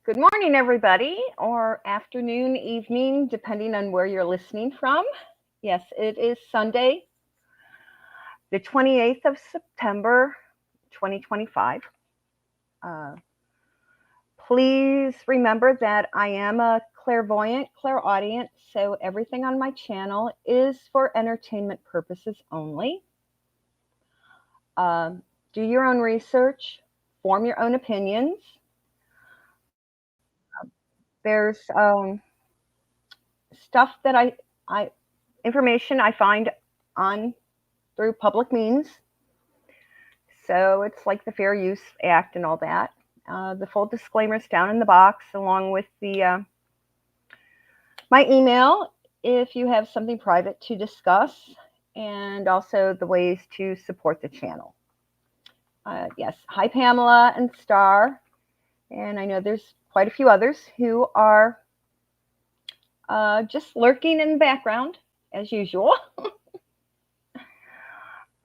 Good morning, everybody, or afternoon, evening, depending on where you're listening from. Yes, it is Sunday, the 28th of September, 2025. Uh, Please remember that I am a clairvoyant, clairaudient, so everything on my channel is for entertainment purposes only. Uh, do your own research, form your own opinions. There's stuff that I information I find on through public means. So it's like the Fair Use Act and all that. The full disclaimers down in the box, along with the my email if you have something private to discuss, and also the ways to support the channel. Yes, hi Pamela and Star, and I know there's quite a few others who are just lurking in the background as usual.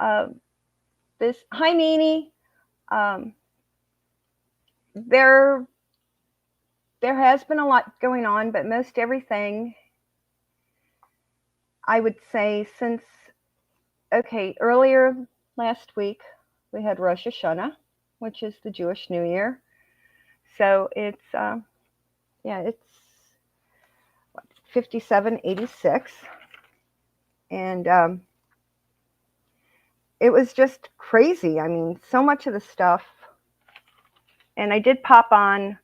uh, this hi Meanie. Um, there has been a lot going on, but most everything, I would say, since earlier last week we had Rosh Hashanah, which is the Jewish New Year. So it's 5786, and it was just crazy. I mean, so much of the stuff. And I did pop on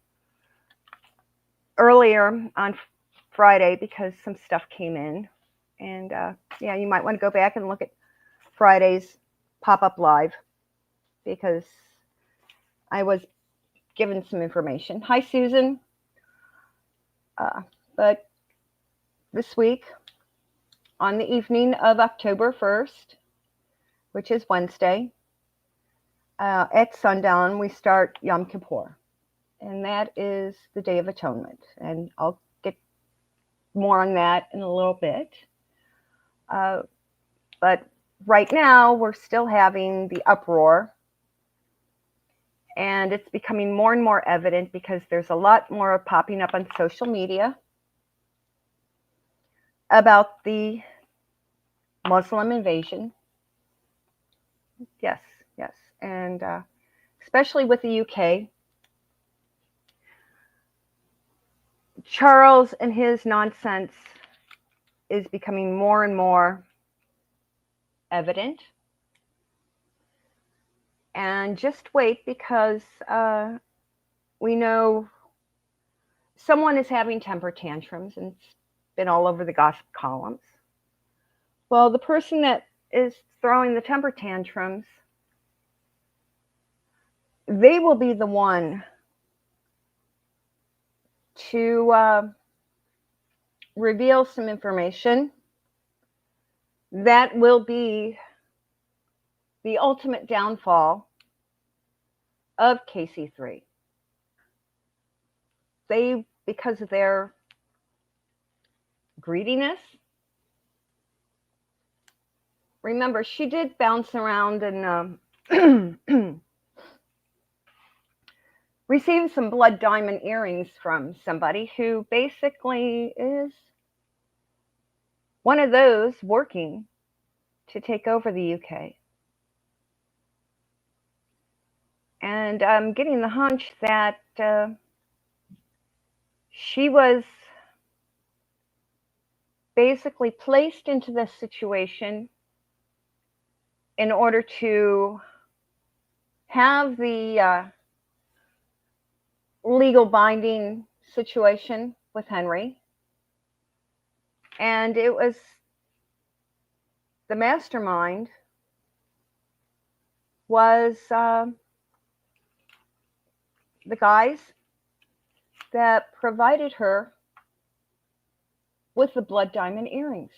earlier on Friday because some stuff came in, and yeah, you might want to go back and look at Friday's pop-up live because I was given some information. Hi, Susan. But this week, on the evening of October 1st, which is Wednesday, at sundown, we start Yom Kippur, and that is the Day of Atonement. And I'll get more on that in a little bit. But right now, we're still having the uproar, and it's becoming more and more evident because there's a lot more popping up on social media about the Muslim invasion. Yes, yes. And especially with the UK. Charles and his nonsense is becoming more and more evident. And just wait, because we know someone is having temper tantrums, and it's been all over the gossip columns. Well, the person that is throwing the temper tantrums, they will be the one to reveal some information that will be the ultimate downfall of KC3. They, because of their greediness, remember, she did bounce around and receive some blood diamond earrings from somebody who basically is one of those working to take over the UK. And I'm getting the hunch that she was basically placed into this situation in order to have the legal binding situation with Henry. And it was the mastermind was the guys that provided her with the blood diamond earrings.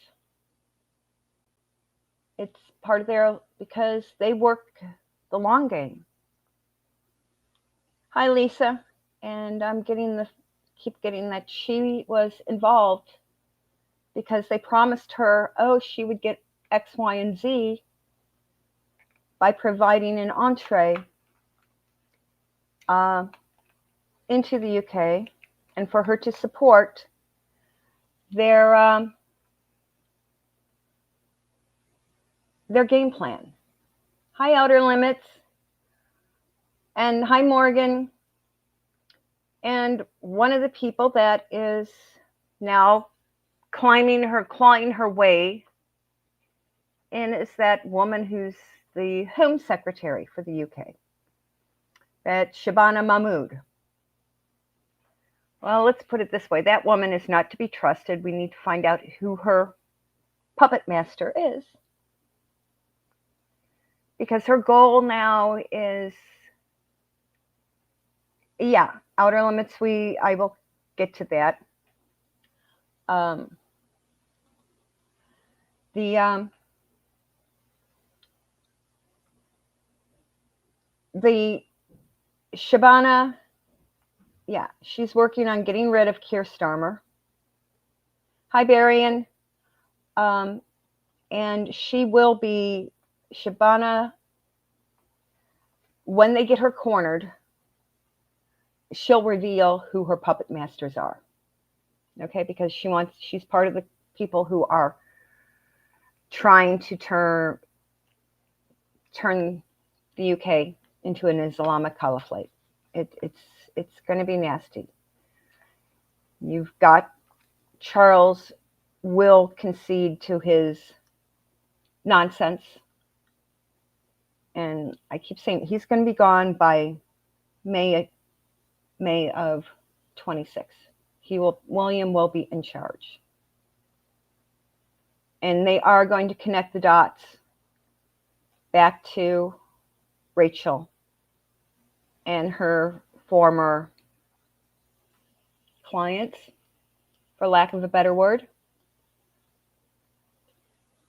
It's part of their, because they work the long game. Hi, Lisa. And I'm keep getting that she was involved because they promised her, she would get X, Y, and Z by providing an entree into the UK and for her to support their game plan. Hi, Outer Limits, and hi, Morgan. And one of the people that is now clawing her way in is that woman who's the Home Secretary for the UK, that Shabana Mahmood. Well, let's put it this way. That woman is not to be trusted. We need to find out who her puppet master is. Because her goal now is, yeah, Outer Limits, I will get to that. The Shabana, yeah, she's working on getting rid of Keir Starmer. Hi, Barian. And she will be, Shabana, when they get her cornered, she'll reveal who her puppet masters are. Okay, because she's part of the people who are trying to turn the UK into an Islamic caliphate. It's going to be nasty. You've got Charles will concede to his nonsense, and I keep saying he's going to be gone by May of 26. William will be in charge, and they are going to connect the dots back to Rachel and her former clients, for lack of a better word.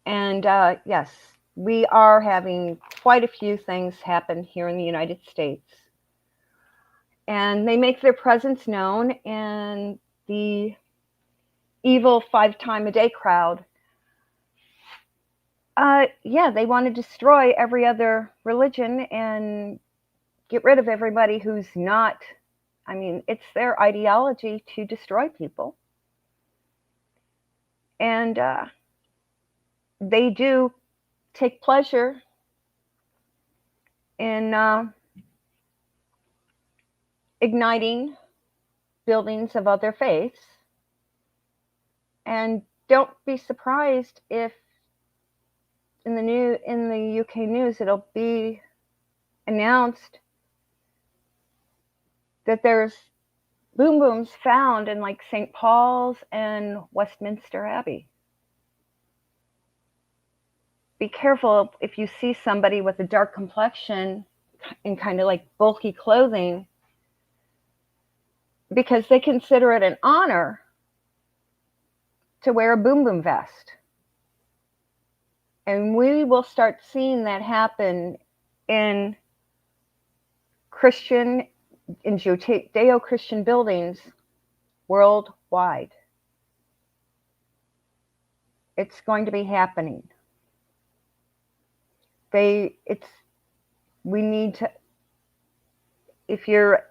And yes, we are having quite a few things happen here in the United States. And they make their presence known, and the evil 5-time-a-day crowd, they want to destroy every other religion and get rid of everybody who's not, it's their ideology to destroy people. And they do take pleasure in igniting buildings of other faiths. And don't be surprised if in the UK news it'll be announced that there's boom booms found in like St. Paul's and Westminster Abbey. Be careful if you see somebody with a dark complexion in kind of like bulky clothing, because they consider it an honor to wear a boom boom vest. And we will start seeing that happen in Judeo-Christian buildings worldwide. It's going to be happening. We need to, if you're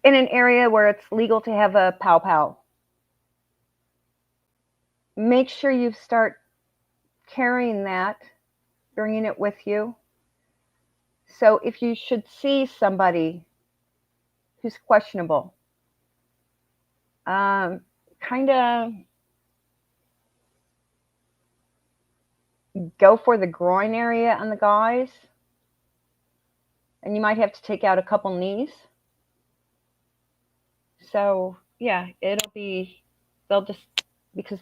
in an area where it's legal to have a pow-pow, make sure you start carrying that, bringing it with you. So if you should see somebody who's questionable, kind of go for the groin area on the guys, and you might have to take out a couple knees. So yeah, because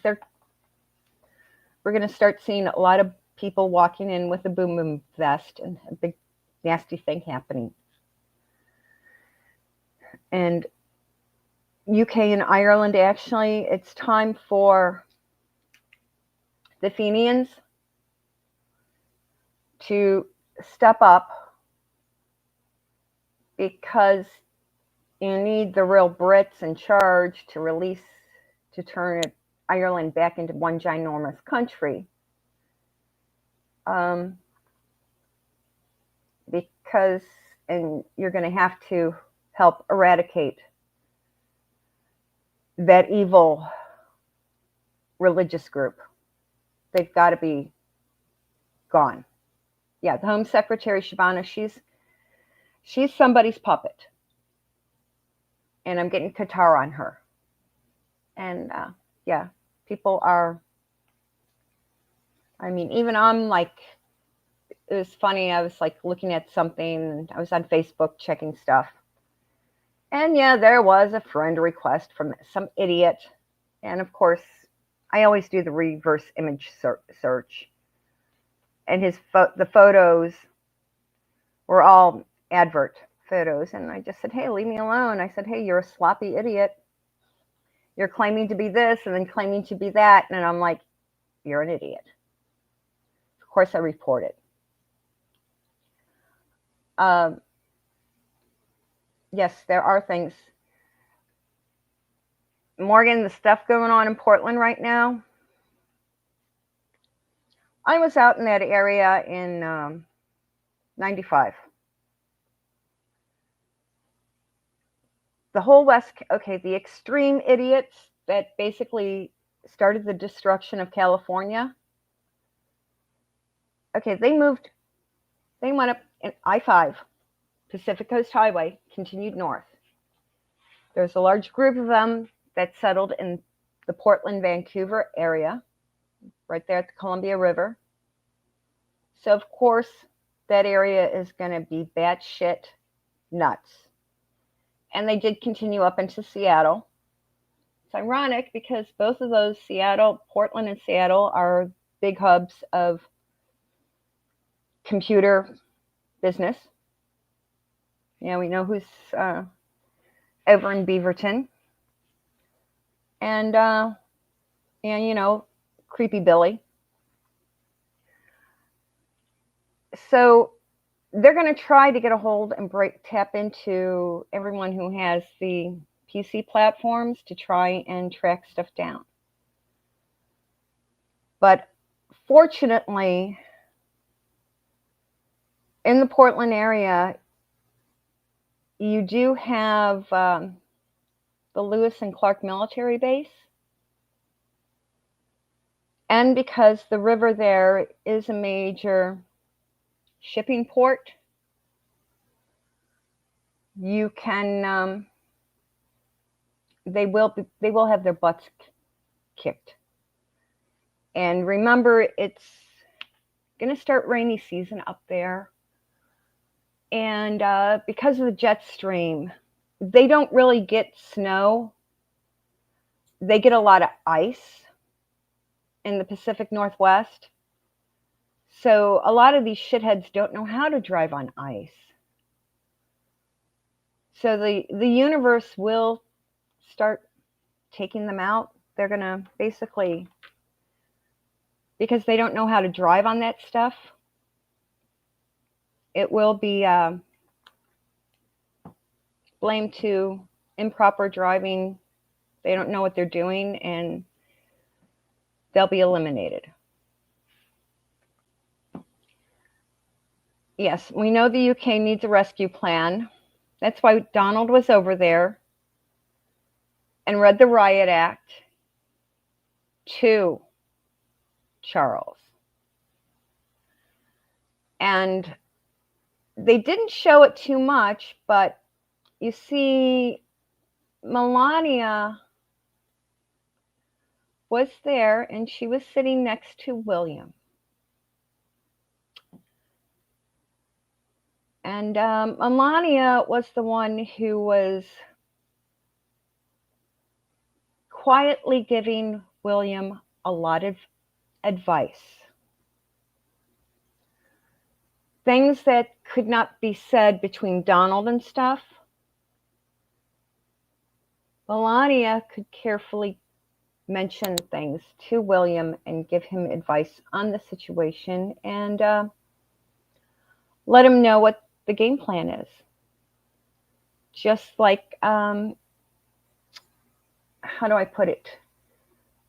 we're going to start seeing a lot of people walking in with a boom boom vest and a big nasty thing happening. And UK and Ireland, actually, it's time for the Fenians to step up, because you need the real Brits in charge to turn Ireland back into one ginormous country. Because, and you're going to have to help eradicate that evil religious group. They've got to be gone. Yeah, the Home Secretary Shabana, she's somebody's puppet, and I'm getting Qatar on her. And yeah, people are. I mean, even I'm like, it was funny. I was like looking at something. I was on Facebook checking stuff, and yeah, there was a friend request from some idiot. And of course, I always do the reverse image search, and the photos were all advert photos. And I just said, hey, leave me alone. I said, hey, you're a sloppy idiot. You're claiming to be this and then claiming to be that. And I'm like, you're an idiot. Of course, I reported. Yes, there are things. Morgan, the stuff going on in Portland right now. I was out in that area in 95. The whole West, okay, the extreme idiots that basically started the destruction of California. Okay, they went up in I-5, Pacific Coast Highway, continued north. There's a large group of them that settled in the Portland, Vancouver area, right there at the Columbia River. So, of course, that area is going to be batshit nuts. And they did continue up into Seattle. It's ironic because both of those, Portland and Seattle, are big hubs of computer business. Yeah, we know who's over in Beaverton. And you know, Creepy Billy. So they're going to try to get a hold and tap into everyone who has the PC platforms to try and track stuff down. But fortunately, in the Portland area, you do have the Lewis and Clark military base. And because the river there is a major shipping port, you can they will have their butts kicked. And remember, it's going to start rainy season up there, and because of the jet stream, they don't really get snow. They get a lot of ice in the Pacific Northwest. So a lot of these shitheads don't know how to drive on ice. So the universe will start taking them out. They're going to basically, because they don't know how to drive on that stuff, it will be blamed to improper driving. They don't know what they're doing, and they'll be eliminated. Yes, we know the UK needs a rescue plan. That's why Donald was over there and read the Riot Act to Charles. And they didn't show it too much, but you see, Melania was there, and she was sitting next to William. And Melania was the one who was quietly giving William a lot of advice. Things that could not be said between Donald and stuff, Melania could carefully mention things to William and give him advice on the situation, and let him know what the game plan is. Just like, how do I put it?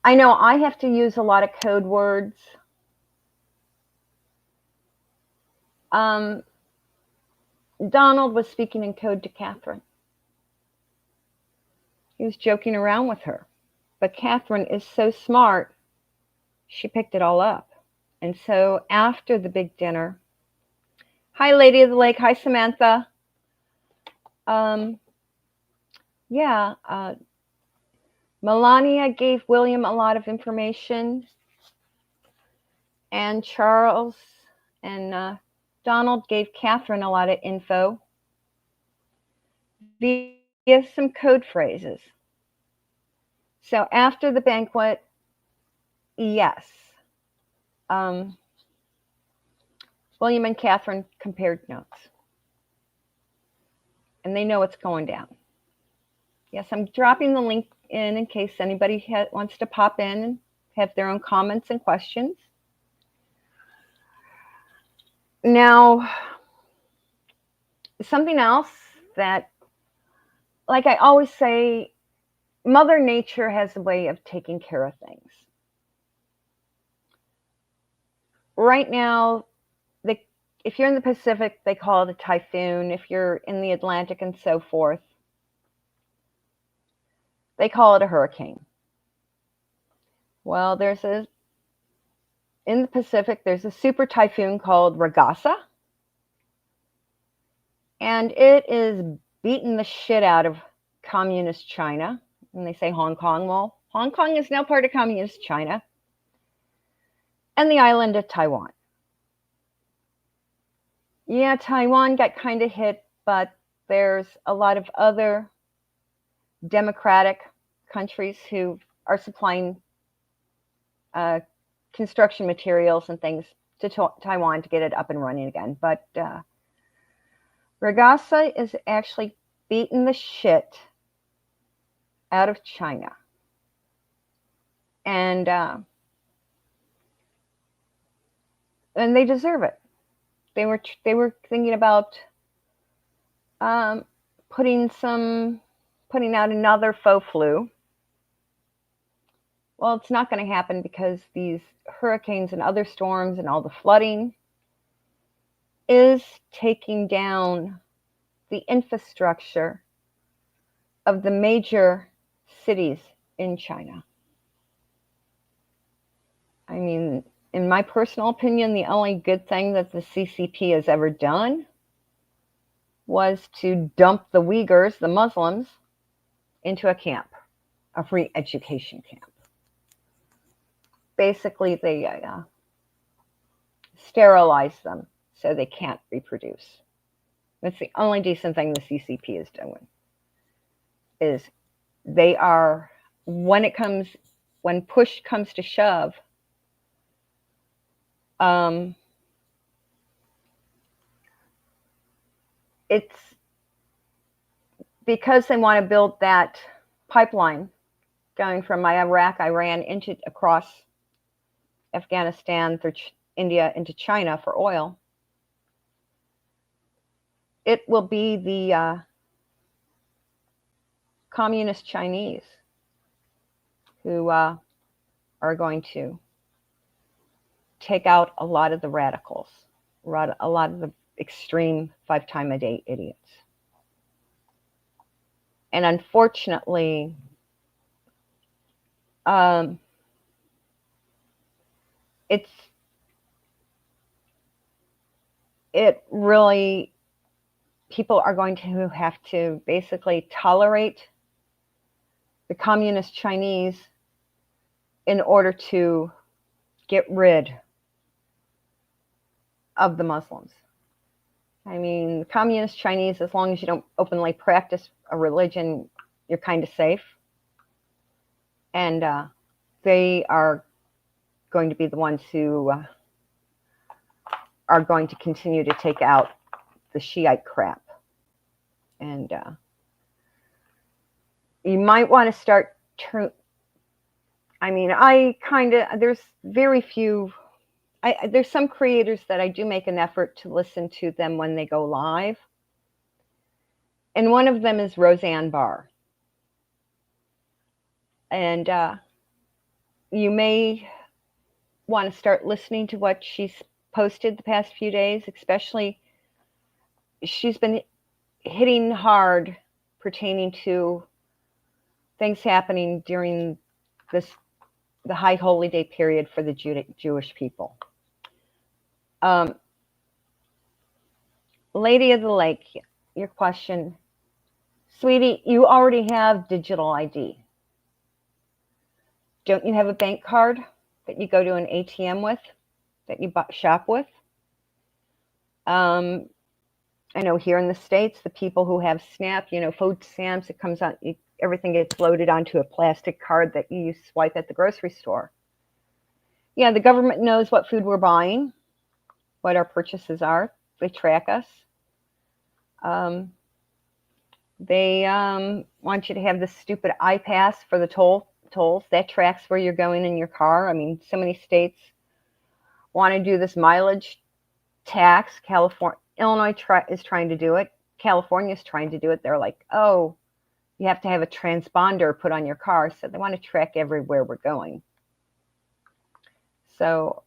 I know I have to use a lot of code words. Donald was speaking in code to Catherine. He was joking around with her. But Catherine is so smart, she picked it all up. And so after the big dinner, hi, Lady of the Lake. Hi, Samantha. Yeah, Melania gave William a lot of information, and Charles and Donald gave Catherine a lot of info via some code phrases. So after the banquet, yes, um, William and Catherine compared notes, and they know what's going down. Yes, I'm dropping the link in case anybody wants to pop in and have their own comments and questions. Now, something else that, like I always say, Mother Nature has a way of taking care of things. Right now, if you're in the Pacific, they call it a typhoon. If you're in the Atlantic and so forth, they call it a hurricane. Well, in the Pacific, there's a super typhoon called Ragasa, and it is beating the shit out of communist China. And they say Hong Kong. Well, Hong Kong is now part of communist China, and the island of Taiwan. Yeah, Taiwan got kind of hit, but there's a lot of other democratic countries who are supplying construction materials and things to Taiwan to get it up and running again. But Ragasa is actually beating the shit out of China. And they deserve it. They were thinking about putting out another faux flu. Well, it's not going to happen because these hurricanes and other storms and all the flooding is taking down the infrastructure of the major cities in China. I mean, in my personal opinion, the only good thing that the CCP has ever done was to dump the Uyghurs, the Muslims, into a camp, a free education camp. Basically, they sterilize them so they can't reproduce. That's the only decent thing the CCP is doing. Is they are, when push comes to shove, it's because they want to build that pipeline going from Iran across Afghanistan through India into China for oil. It will be the communist Chinese who are going to take out a lot of the radicals, a lot of the extreme 5-time-a-day idiots. And unfortunately, it really, people are going to have to basically tolerate the communist Chinese in order to get rid of the Muslims. I mean, the communist Chinese, as long as you don't openly practice a religion, you're kind of safe. And they are going to be the ones who are going to continue to take out the Shiite crap. And you might want to start there's very few, there's some creators that I do make an effort to listen to them when they go live. And one of them is Roseanne Barr. And you may want to start listening to what she's posted the past few days, especially she's been hitting hard pertaining to things happening during the High Holy Day period for the Jewish people. Lady of the Lake, your question. Sweetie, you already have digital ID. Don't you have a bank card that you go to an ATM with, that you shop with? I know here in the States, the people who have SNAP, food stamps, it comes out, everything gets loaded onto a plastic card that you swipe at the grocery store. Yeah, the government knows what food we're buying, what our purchases are. They track us. They want you to have this stupid iPass for the tolls. That tracks where you're going in your car. I mean, so many states want to do this mileage tax. Illinois is trying to do it. California is trying to do it. They're like, oh, you have to have a transponder put on your car. So they want to track everywhere we're going. So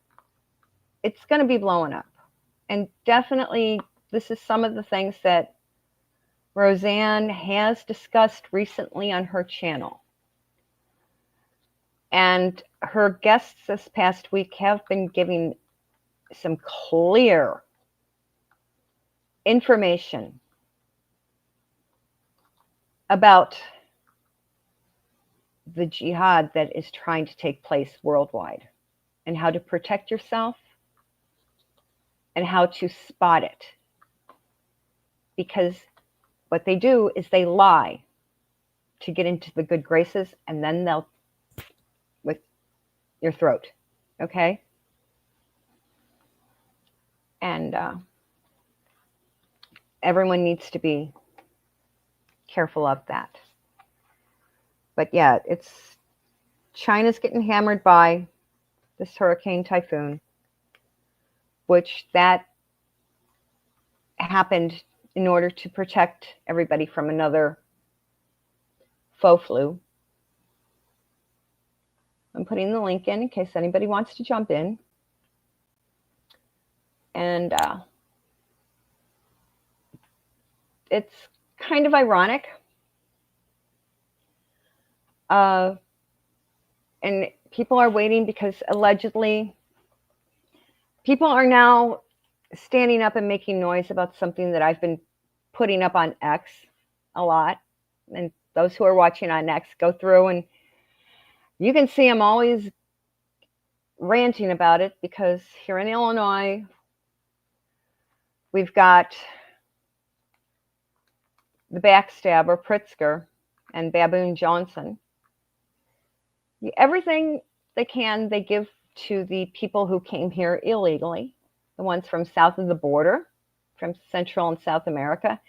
it's going to be blowing up. And definitely, this is some of the things that Roseanne has discussed recently on her channel. And her guests this past week have been giving some clear information about the jihad that is trying to take place worldwide and how to protect yourself and how to spot it. Because what they do is they lie to get into the good graces, and then they'll with your throat, okay? And everyone needs to be careful of that. But yeah, China's getting hammered by this hurricane typhoon, which that happened in order to protect everybody from another faux flu. I'm putting the link in case anybody wants to jump in. And it's kind of ironic. And people are waiting because allegedly people are now standing up and making noise about something that I've been putting up on X a lot. And those who are watching on X, go through and you can see I'm always ranting about it, because here in Illinois, we've got the backstabber Pritzker and Baboon Johnson. Everything they can, they give to the people who came here illegally, the ones from south of the border, from Central and South America,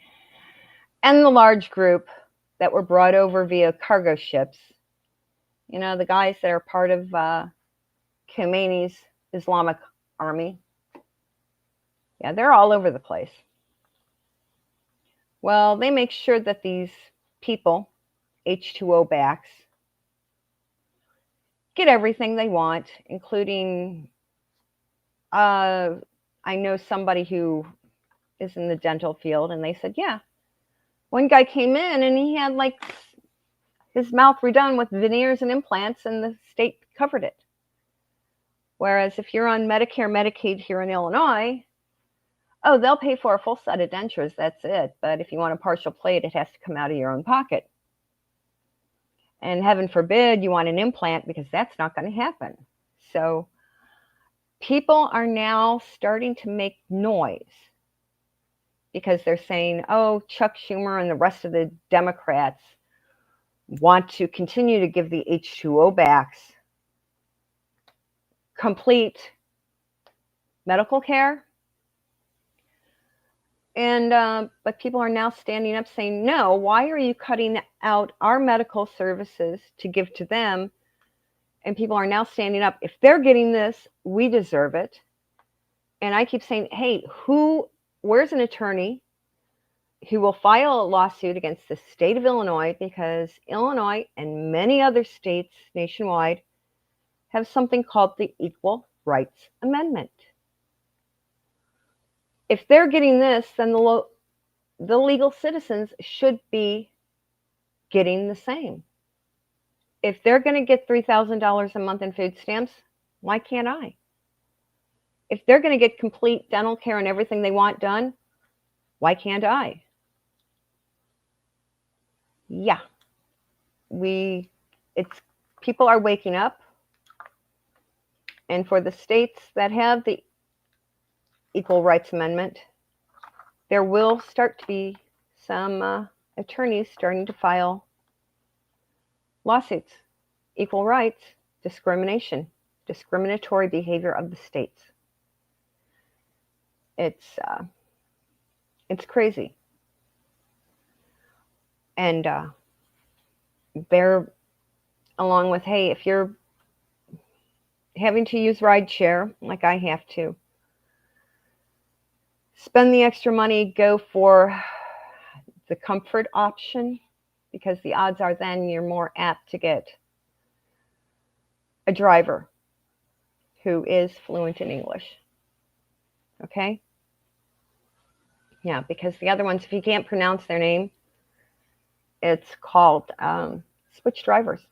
and the large group that were brought over via cargo ships. The guys that are part of Khomeini's Islamic Army. Yeah, they're all over the place. Well, they make sure that these people, H2O backs, get everything they want, including, I know somebody who is in the dental field, and they said, yeah, one guy came in and he had like his mouth redone with veneers and implants, and the state covered it. Whereas if you're on Medicare, Medicaid here in Illinois, oh, they'll pay for a full set of dentures, that's it. But if you want a partial plate, it has to come out of your own pocket. And heaven forbid you want an implant, because that's not going to happen. So people are now starting to make noise because they're saying, oh, Chuck Schumer and the rest of the Democrats want to continue to give the H2O backs complete medical care. And but people are now standing up saying, no, why are you cutting out our medical services to give to them? And people are now standing up. If they're getting this, we deserve it. And I keep saying, hey, where's an attorney who will file a lawsuit against the state of Illinois, because Illinois and many other states nationwide have something called the Equal Rights Amendment. If they're getting this, then the legal citizens should be getting the same. if they're going to get $3,000 a month in food stamps, why can't I? If they're going to get complete dental care and everything they want done, why can't I? Yeah, people are waking up. And for the states that have the Equal Rights Amendment, there will start to be some attorneys starting to file lawsuits. Equal rights, discrimination, discriminatory behavior of the states. It's crazy. And they're, along with, hey, if you're having to use rideshare, like I have to, spend the extra money, go for the comfort option, because the odds are then you're more apt to get a driver who is fluent in English. Okay? Yeah, because the other ones, if you can't pronounce their name, it's called switch drivers.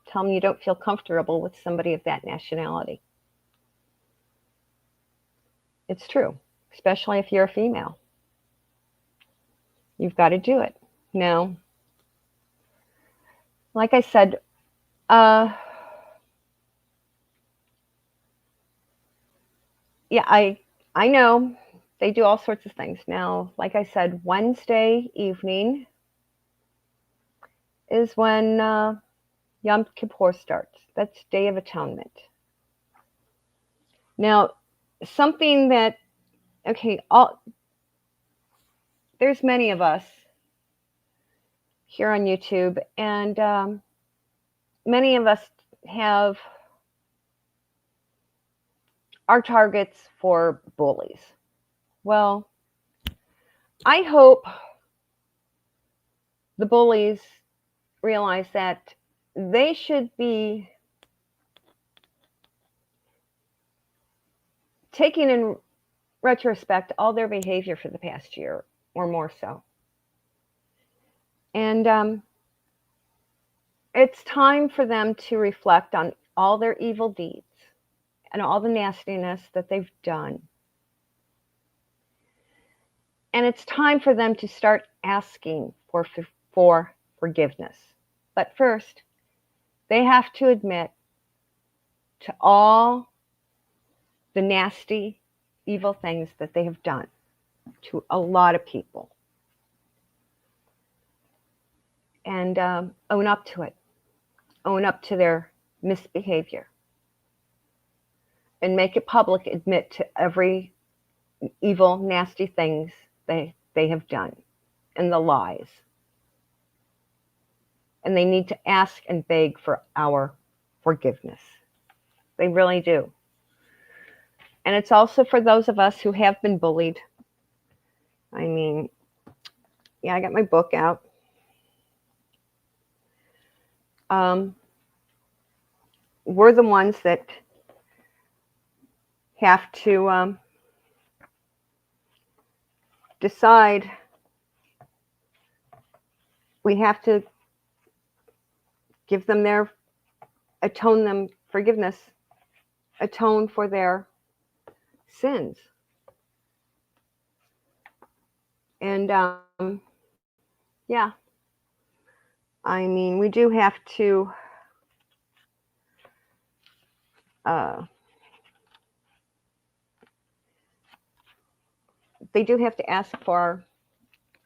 Tell them you don't feel comfortable with somebody of that nationality. It's true, especially if you're a female. You've got to do it. Now, like I said, yeah, I know they do all sorts of things. Now, like I said, Wednesday evening is when Yom Kippur starts. That's Day of Atonement. Now, something that, okay, there's many of us here on YouTube, and many of us have our targets for bullies. Well, I hope the bullies realize that they should be taking in retrospect all their behavior for the past year or more so. And it's time for them to reflect on all their evil deeds and all the nastiness that they've done. And it's time for them to start asking for forgiveness. But first, they have to admit to all the nasty, evil things that they have done to a lot of people. And own up to it. Own up to their misbehavior. And make it public, admit to every evil, nasty things they have done and the lies. And they need to ask and beg for our forgiveness. They really do. And it's also for those of us who have been bullied. I mean, yeah, I got my book out. We're the ones that have to decide. We have to give them forgiveness, atone for their sins. And yeah, I mean, we do have to they do have to ask for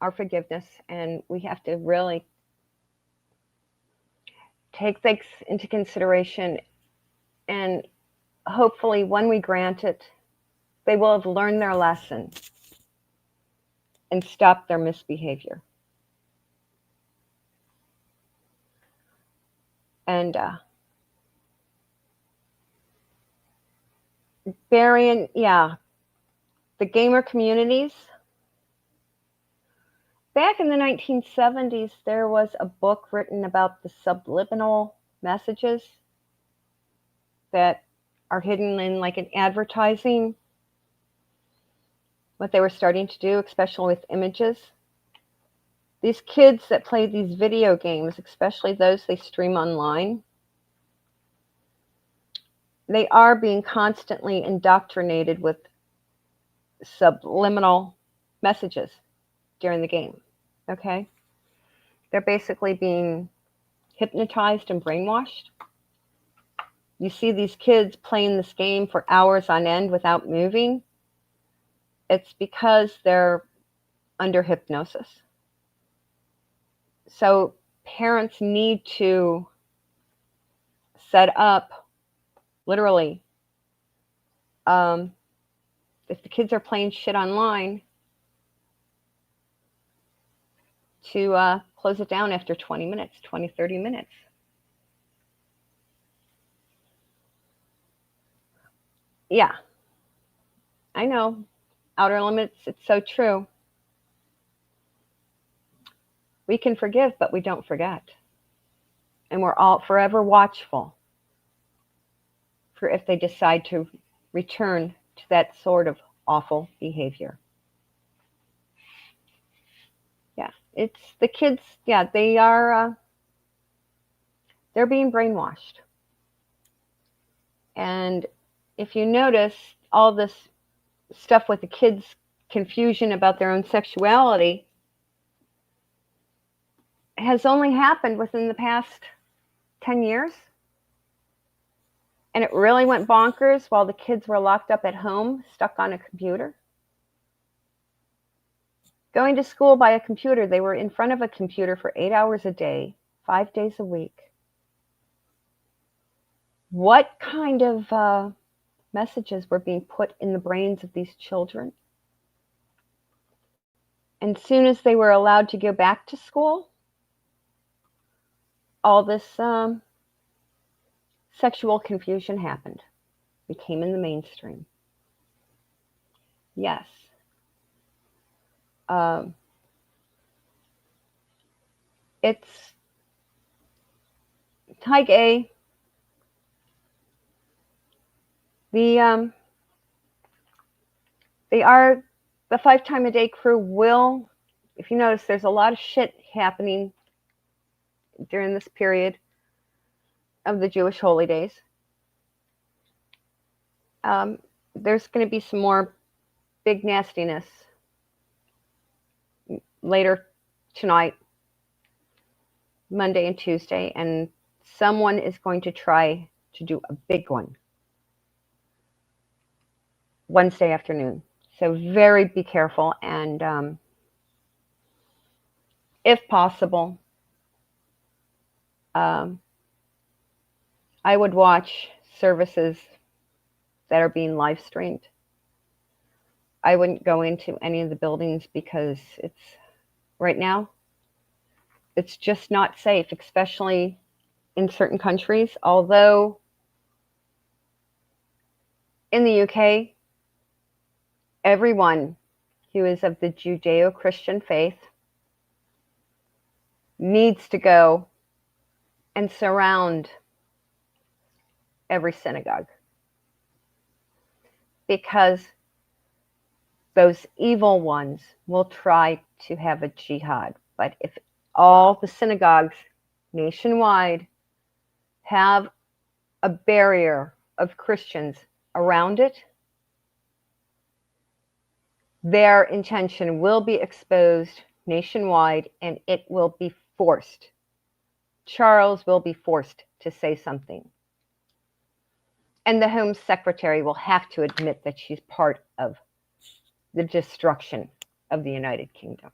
our forgiveness, and we have to really take things into consideration, and hopefully when we grant it, they will have learned their lesson and stopped their misbehavior. And burying, yeah, the gamer communities. Back in the 1970s, there was a book written about the subliminal messages that are hidden in like an advertising, what they were starting to do, especially with images. These kids that play these video games, especially those they stream online, they are being constantly indoctrinated with subliminal messages during the game. Okay? They're basically being hypnotized and brainwashed. You see these kids playing this game for hours on end without moving. It's because they're under hypnosis. So parents need to set up, literally, if the kids are playing shit online, to close it down after 20 minutes, 20, 30 minutes. Yeah, I know. Outer limits, it's so true. We can forgive, but we don't forget. And we're all forever watchful for if they decide to return to that sort of awful behavior. Yeah, it's the kids. Yeah, they are. They're being brainwashed. And if you notice, all this stuff with the kids' confusion about their own sexuality has only happened within the past 10 years. And it really went bonkers while the kids were locked up at home, stuck on a computer. Going to school by a computer, they were in front of a computer for 8 hours a day, 5 days a week. What kind of messages were being put in the brains of these children? And as soon as they were allowed to go back to school, all this sexual confusion happened, became in the mainstream. Yes. It's Type A. They are the 5 time a day crew will, if you notice, there's a lot of shit happening during this period of the Jewish holy days. There's going to be some more big nastiness later tonight, Monday and Tuesday, and someone is going to try to do a big one Wednesday afternoon. So be careful, and if possible, I would watch services that are being live streamed. I wouldn't go into any of the buildings because right now, it's just not safe, especially in certain countries. Although in the UK, everyone who is of the Judeo-Christian faith needs to go and surround every synagogue, because those evil ones will try to have a jihad. But if all the synagogues nationwide have a barrier of Christians around it, their intention will be exposed nationwide, and it will be forced. Charles will be forced to say something. And the Home Secretary will have to admit that she's part of the destruction of the United Kingdom.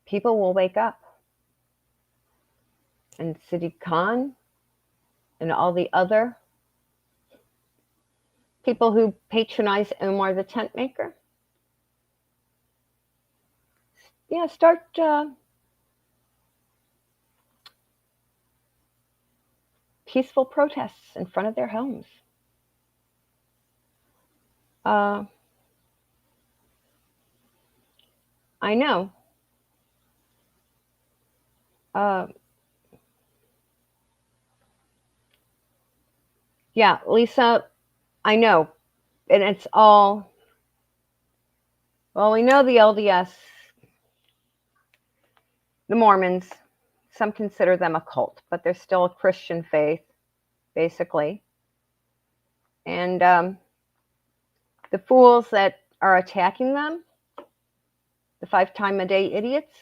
People will wake up. And Sadiq Khan and all the other people who patronize Omar the tent maker, start peaceful protests in front of their homes. I know. Yeah, Lisa, I know. And it's all, well, we know the LDS, the Mormons, some consider them a cult, but they're still a Christian faith, basically. And the fools that are attacking them, the 5-time-a-day idiots,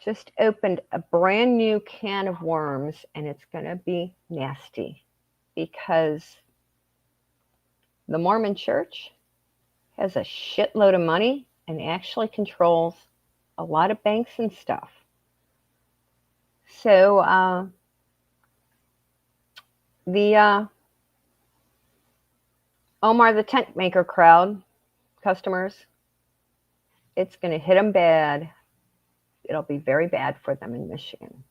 just opened a brand new can of worms, and it's going to be nasty because the Mormon Church has a shitload of money and actually controls a lot of banks and stuff. So the Omar the tent maker crowd, customers, it's going to hit them bad. It'll be very bad for them in Michigan.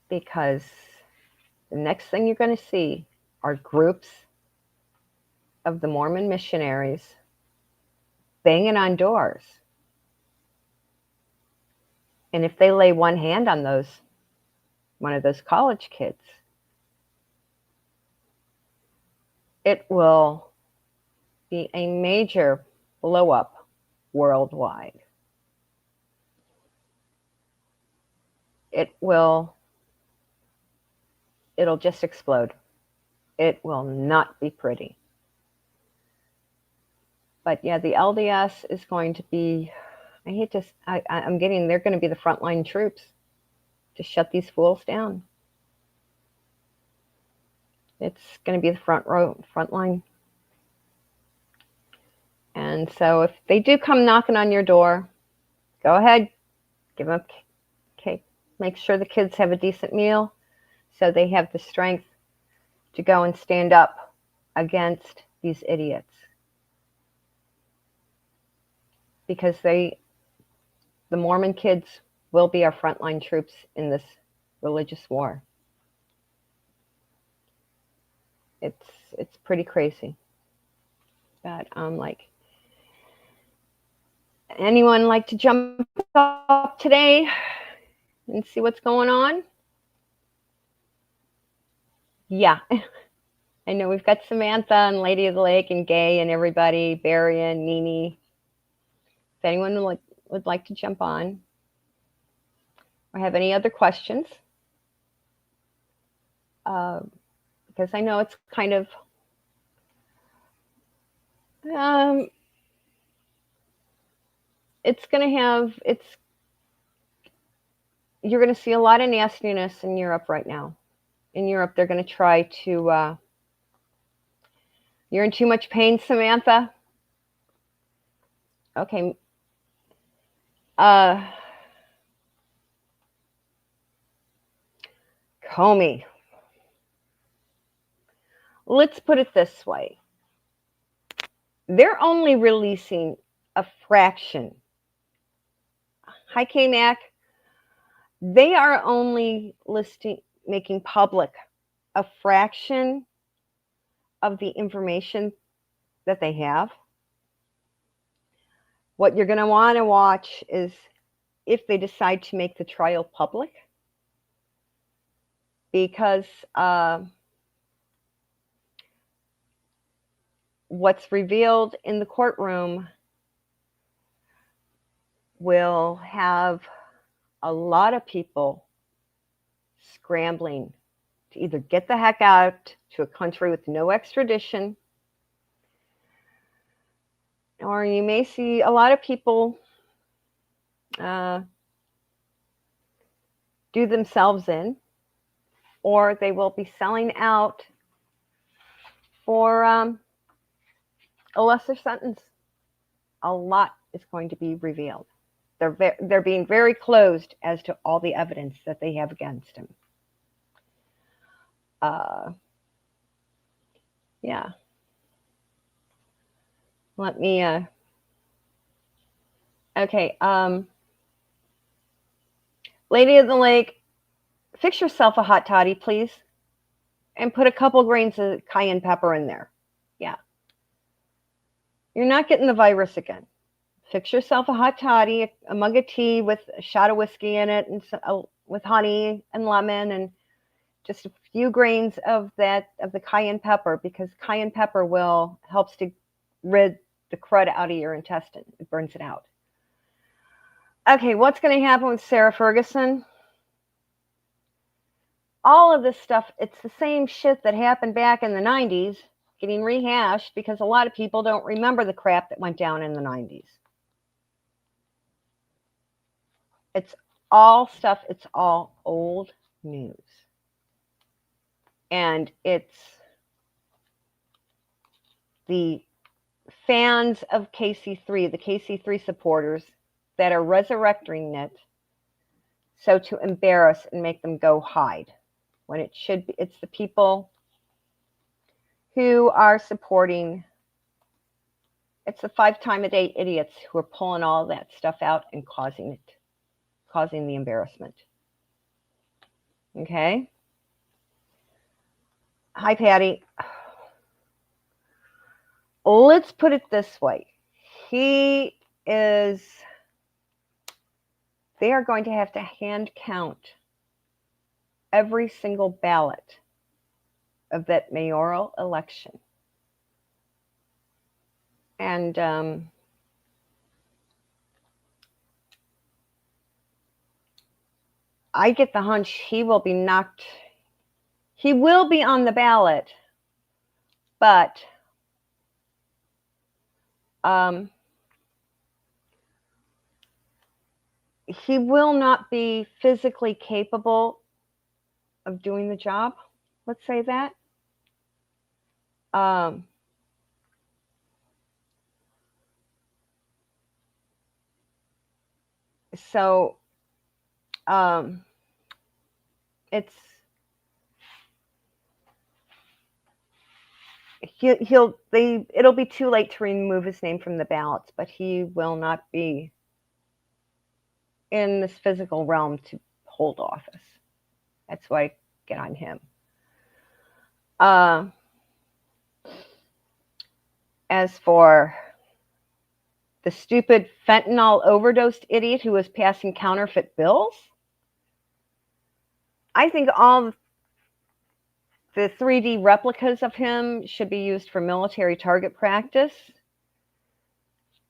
Because the next thing you're going to see are groups of the Mormon missionaries banging on doors. And if they lay one hand on one of those college kids, it will be a major blow up worldwide. It'll just explode. It will not be pretty. But yeah, the LDS is going to be, I'm getting, they're going to be the frontline troops to shut these fools down. It's going to be the front line. And so if they do come knocking on your door, go ahead, give them cake. Make sure the kids have a decent meal so they have the strength to go and stand up against these idiots. Because the Mormon kids will be our frontline troops in this religious war. It's pretty crazy. But anyone like to jump up today and see what's going on? Yeah. I know we've got Samantha and Lady of the Lake and Gay and everybody, Barry and Nini. If anyone would like to jump on or have any other questions, because I know it's kind of you're going to see a lot of nastiness in Europe right now. In Europe, they're going to try to, you're in too much pain, Samantha? Okay. Comey. Let's put it this way. They're only releasing a fraction. Hi, K-Mac. They are only making public a fraction of the information that they have. What you're going to want to watch is if they decide to make the trial public, because what's revealed in the courtroom will have a lot of people scrambling to either get the heck out to a country with no extradition, or you may see a lot of people do themselves in, or they will be selling out for a lesser sentence. A lot is going to be revealed. They're being very closed as to all the evidence that they have against him. Yeah. Let me. Okay. Lady of the Lake, fix yourself a hot toddy, please, and put a couple grains of cayenne pepper in there. Yeah. You're not getting the virus again. Fix yourself a hot toddy, a mug of tea with a shot of whiskey in it, and with honey and lemon, and just a few grains of the cayenne pepper, because cayenne pepper helps to rid the crud out of your intestine. It burns it out. Okay, what's going to happen with Sarah Ferguson? all of this stuff, it's the same shit that happened back in the 90s getting rehashed because a lot of people don't remember the crap that went down in the 90s. It's all stuff, it's all old news. And it's the fans of KC3, the KC3 supporters that are resurrecting it so to embarrass and make them go hide. When it should be, it's the people who are supporting, it's the 5-time-a-day idiots who are pulling all that stuff out and causing the embarrassment. Okay? Hi, Patty. Let's put it this way. They are going to have to hand count every single ballot of that mayoral election. And I get the hunch he will be on the ballot, but he will not be physically capable of doing the job. Let's say that. So it'll be too late to remove his name from the ballots, but he will not be in this physical realm to hold office. That's why I get on him. As for the stupid fentanyl overdosed idiot who was passing counterfeit bills, I think all the 3D replicas of him should be used for military target practice.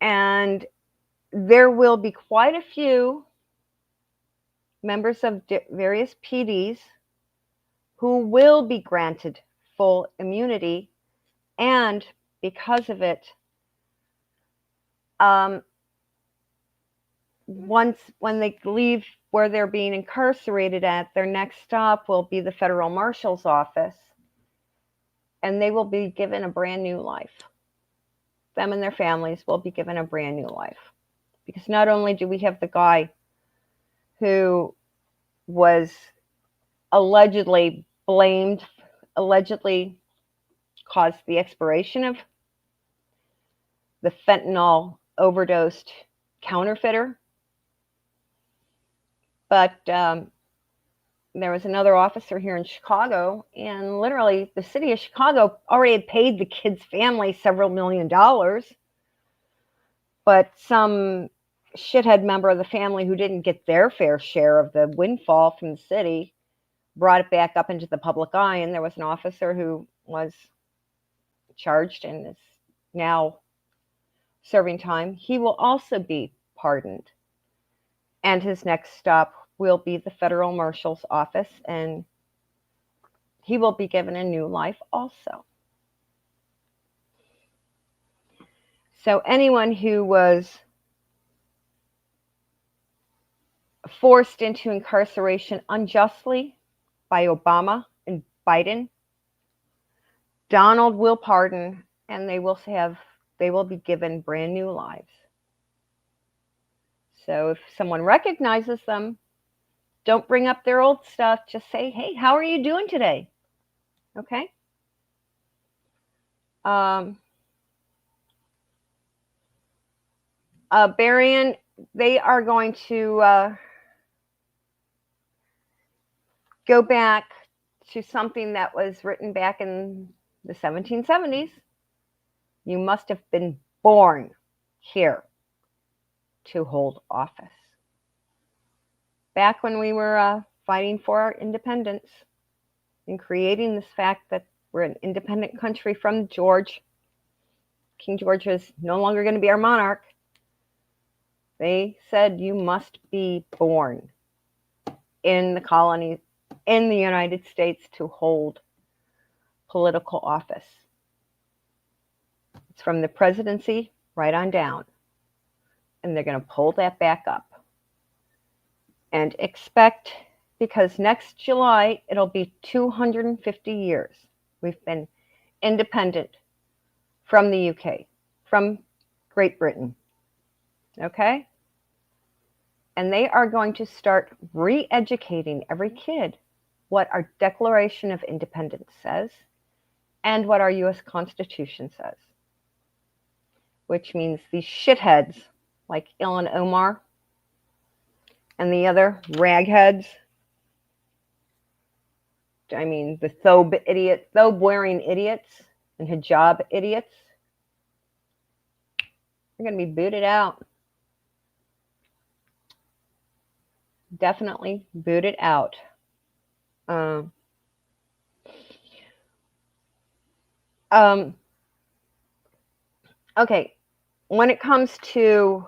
And there will be quite a few members of various PDs who will be granted full immunity. And because of it, when they leave where they're being incarcerated at, their next stop will be the federal marshal's office, and they will be given a brand new life. Them and their families will be given a brand new life. Because not only do we have the guy who was allegedly caused the expiration of the fentanyl overdosed counterfeiter, but there was another officer here in Chicago, and literally the city of Chicago already had paid the kid's family several $million, but some shithead member of the family who didn't get their fair share of the windfall from the city brought it back up into the public eye, and there was an officer who was charged and is now serving time. He will also be pardoned, and his next stop will be the federal marshal's office, and he will be given a new life also. So anyone who was forced into incarceration unjustly by Obama and Biden, Donald will pardon, and they will be given brand new lives. So if someone recognizes them, don't bring up their old stuff. Just say, hey, how are you doing today? Okay? Berrien, they are going to go back to something that was written back in the 1770s. You must have been born here to hold office. Back when we were fighting for our independence and creating this fact that we're an independent country from George. King George is no longer going to be our monarch. They said you must be born in the colony in the United States to hold political office. It's from the presidency right on down. And they're going to pull that back up. And expect, because next July, it'll be 250 years. We've been independent from the UK, from Great Britain. Okay? And they are going to start re-educating every kid what our Declaration of Independence says and what our U.S. Constitution says. Which means these shitheads like Ilhan Omar and the other ragheads, I mean the thobe-wearing idiots and hijab idiots, they're going to be booted out. Definitely booted out. Okay, when it comes to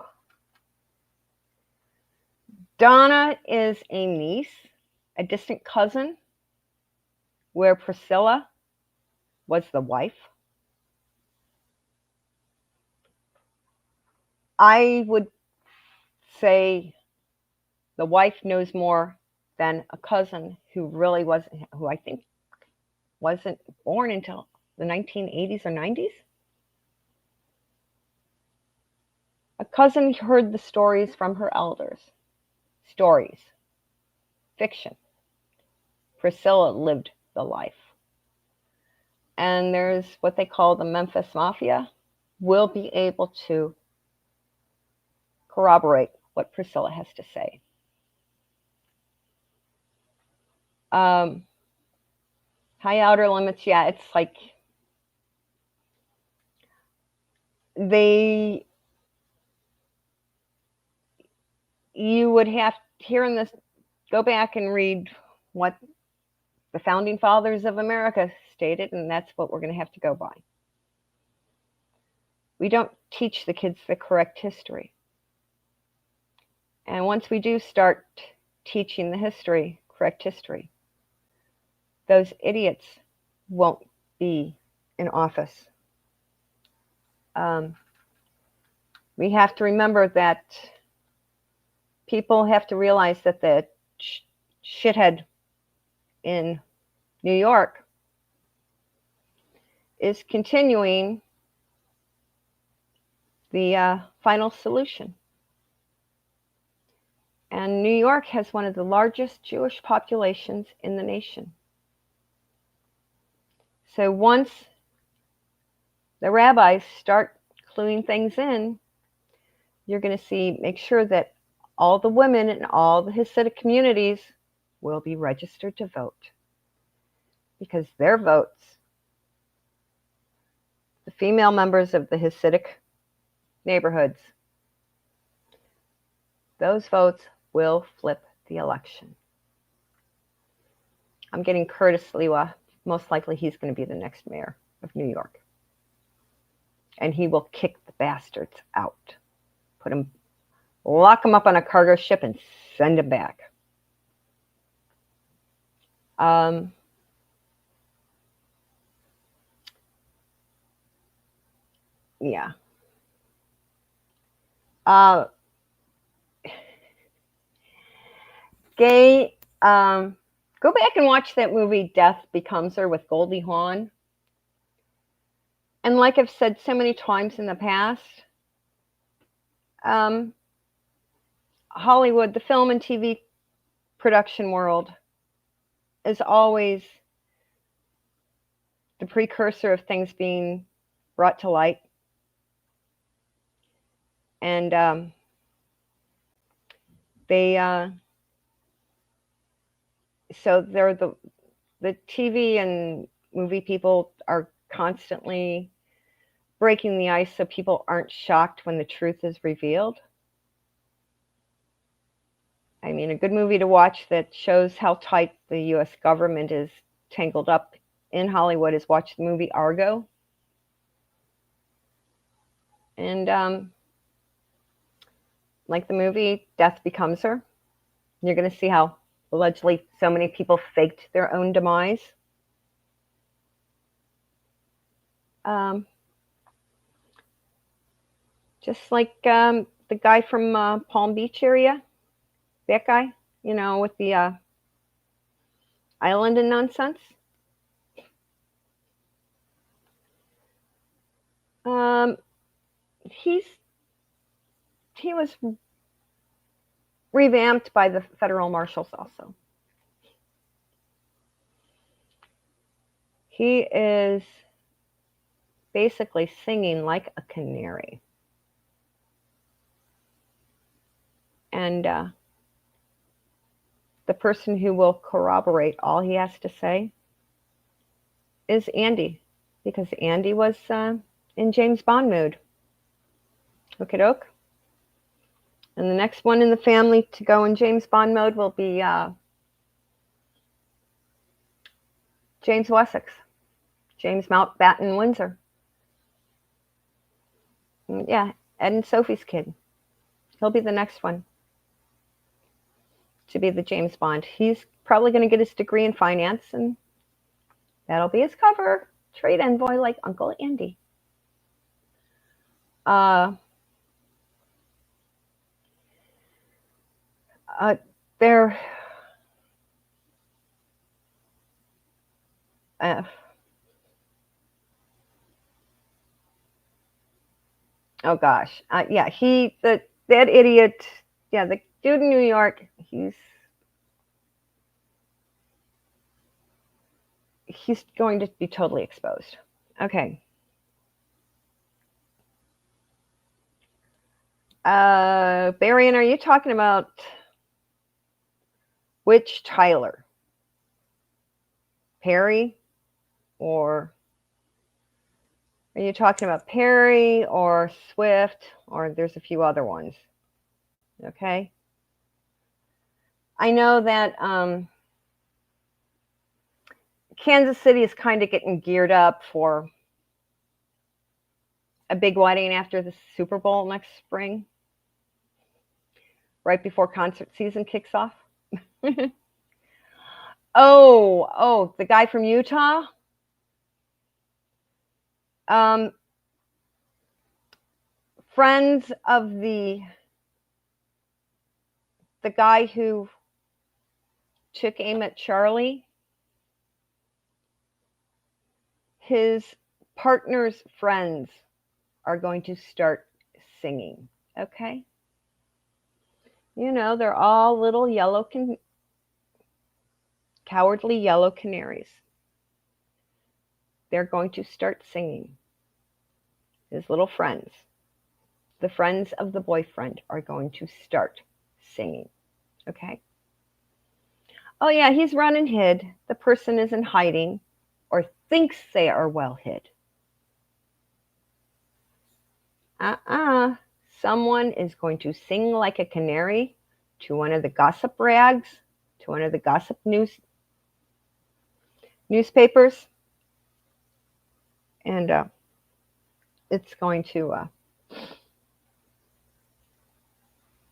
Donna is a niece, a distant cousin, where Priscilla was the wife. I would say the wife knows more than a cousin who I think wasn't born until the 1980s or 90s. A cousin heard the stories from her elders. Stories. Fiction. Priscilla lived the life. And there's what they call the Memphis Mafia. Will be able to corroborate what Priscilla has to say. High outer limits, yeah, it's like you would have, hearing this, go back and read what the founding fathers of America stated, and that's what we're going to have to go by. We don't teach the kids the correct history. And once we do start teaching the correct history, those idiots won't be in office. We have to remember that people have to realize that the shithead in New York is continuing the final solution. And New York has one of the largest Jewish populations in the nation. So once the rabbis start cluing things in, you're going to make sure that all the women in all the Hasidic communities will be registered to vote. Because their votes, the female members of the Hasidic neighborhoods, those votes will flip the election. I'm getting Curtis Lewa. Most likely he's going to be the next mayor of New York. And he will kick the bastards out. Lock them up on a cargo ship and send them back. Yeah. Gay, go back and watch that movie Death Becomes Her with Goldie Hawn. And like I've said so many times in the past, Hollywood, the film and TV production world, is always the precursor of things being brought to light. And so they're the TV and movie people are constantly breaking the ice so people aren't shocked when the truth is revealed. I mean, a good movie to watch that shows how tight the U.S. government is tangled up in Hollywood is watch the movie Argo. And like the movie Death Becomes Her, you're going to see how allegedly so many people faked their own demise. Just like the guy from Palm Beach area, that guy, with the island and nonsense. He was revamped by the federal marshals also. He is basically singing like a canary. And the person who will corroborate all he has to say is Andy, because Andy was in James Bond mood. Okie doke. And the next one in the family to go in James Bond mode will be James Wessex, James Mountbatten Windsor. Yeah, Ed and Sophie's kid. He'll be the next one to be the James Bond. He's probably going to get his degree in finance, and that'll be his cover. Trade envoy like Uncle Andy. They're oh gosh, yeah, that idiot, yeah, the dude in New York, he's going to be totally exposed. Okay. Barian, are you talking about which Tyler? Perry? Or are you talking about Perry or Swift? Or there's a few other ones. Okay. I know that Kansas City is kind of getting geared up for a big wedding after the Super Bowl next spring, right before concert season kicks off. Oh, the guy from Utah. Friends of the guy who took aim at Charlie, his partner's friends are going to start singing. Okay. They're all little cowardly yellow canaries. They're going to start singing. His little friends, the friends of the boyfriend, are going to start singing. Okay. Oh yeah, he's run and hid. The person is in hiding or thinks they are well hid. Someone is going to sing like a canary to one of the gossip rags, to one of the gossip newspapers, and it's going to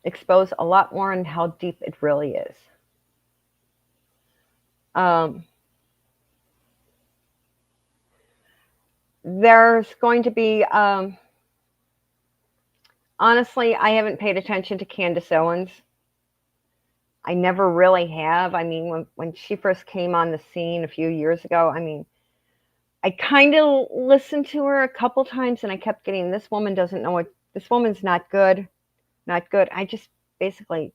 expose a lot more on how deep it really is. There's going to be, honestly, I haven't paid attention to Candace Owens. I never really have. I mean, when she first came on the scene a few years ago, I mean, I kind of listened to her a couple times and I kept getting, this woman doesn't know what, this woman's not good. Not good. I just basically,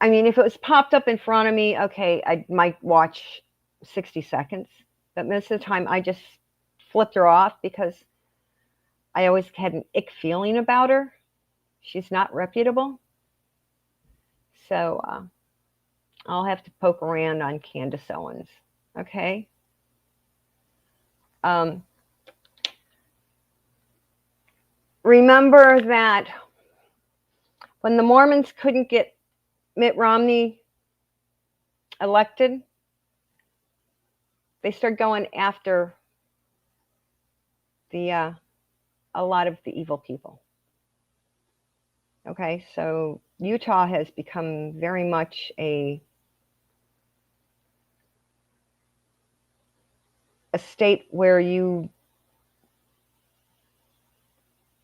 I mean, if it was popped up in front of me, okay, I might watch 60 seconds. But most of the time, I just flipped her off because I always had an ick feeling about her. She's not reputable. So I'll have to poke around on Candace Owens. Okay? Remember that when the Mormons couldn't get Mitt Romney elected, they started going after a lot of the evil people. Okay, so Utah has become very much a state where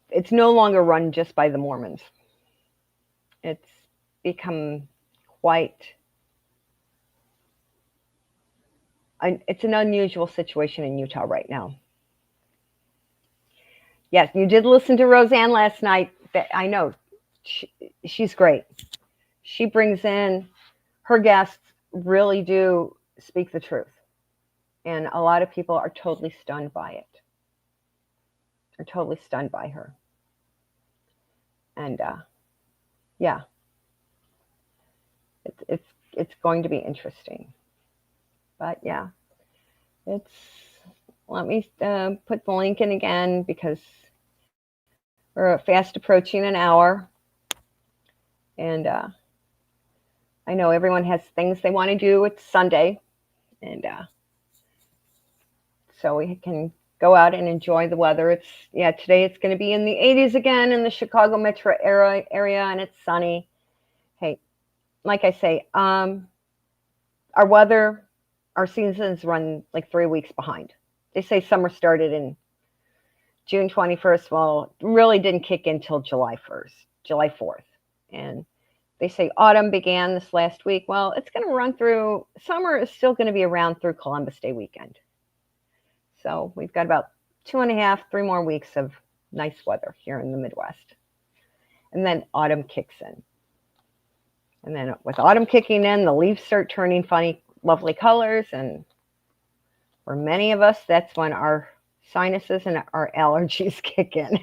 it's no longer run just by the Mormons. It's become quite, it's an unusual situation in Utah right now. Yes, you did listen to Roseanne last night. I know. She's great. She brings in, her guests really do speak the truth. And a lot of people are totally stunned by it. Are totally stunned by her. And yeah, it's going to be interesting. But yeah, let me put the link in again because we're fast approaching an hour. And I know everyone has things they want to do. It's Sunday. And so we can go out and enjoy the weather. Today it's going to be in the 80s again in the Chicago metro area, and it's sunny. Hey, like I say, our seasons run like 3 weeks behind. They say summer started in June 21st. Well, it really didn't kick in until July 4th. And they say autumn began this last week. Well, it's going to run through, summer is still going to be around through Columbus Day weekend. So we've got about 2.5, 3 more weeks of nice weather here in the Midwest. And then autumn kicks in. And then with autumn kicking in, the leaves start turning funny, lovely colors. And for many of us, that's when our sinuses and our allergies kick in.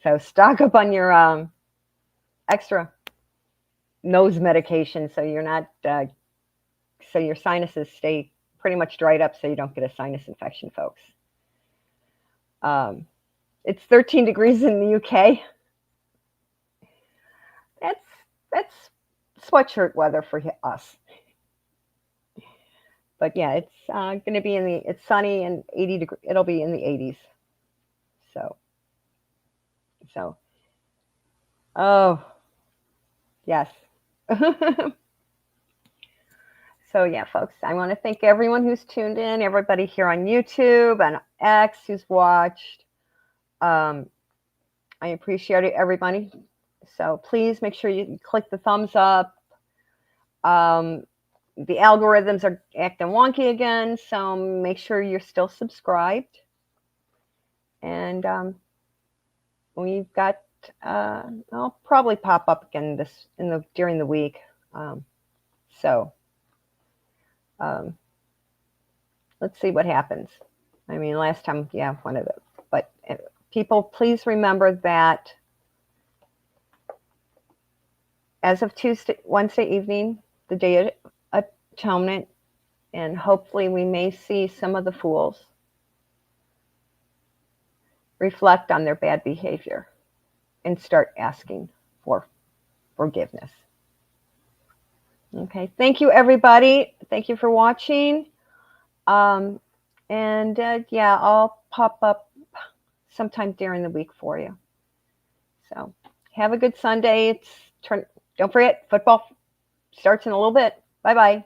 So stock up on your extra nose medication so you're not, so your sinuses stay pretty much dried up so you don't get a sinus infection, folks. It's 13 degrees in the UK. That's sweatshirt weather for us. But yeah, it's going to be it's sunny and 80 degrees. It'll be in the 80s. So, oh, yes. So yeah, folks, I want to thank everyone who's tuned in, everybody here on YouTube and X who's watched. I appreciate it, everybody. So please make sure you click the thumbs up. The algorithms are acting wonky again, so make sure you're still subscribed. And we've got, I'll probably pop up again during the week. Let's see what happens. I mean, last time, yeah, one of those. But people, please remember that as of Wednesday evening, the Day of Atonement, and hopefully we may see some of the fools reflect on their bad behavior and start asking for forgiveness. Okay, thank you, everybody. Thank you for watching. Yeah, I'll pop up sometime during the week for you. So have a good Sunday. Don't forget, football starts in a little bit. Bye-bye.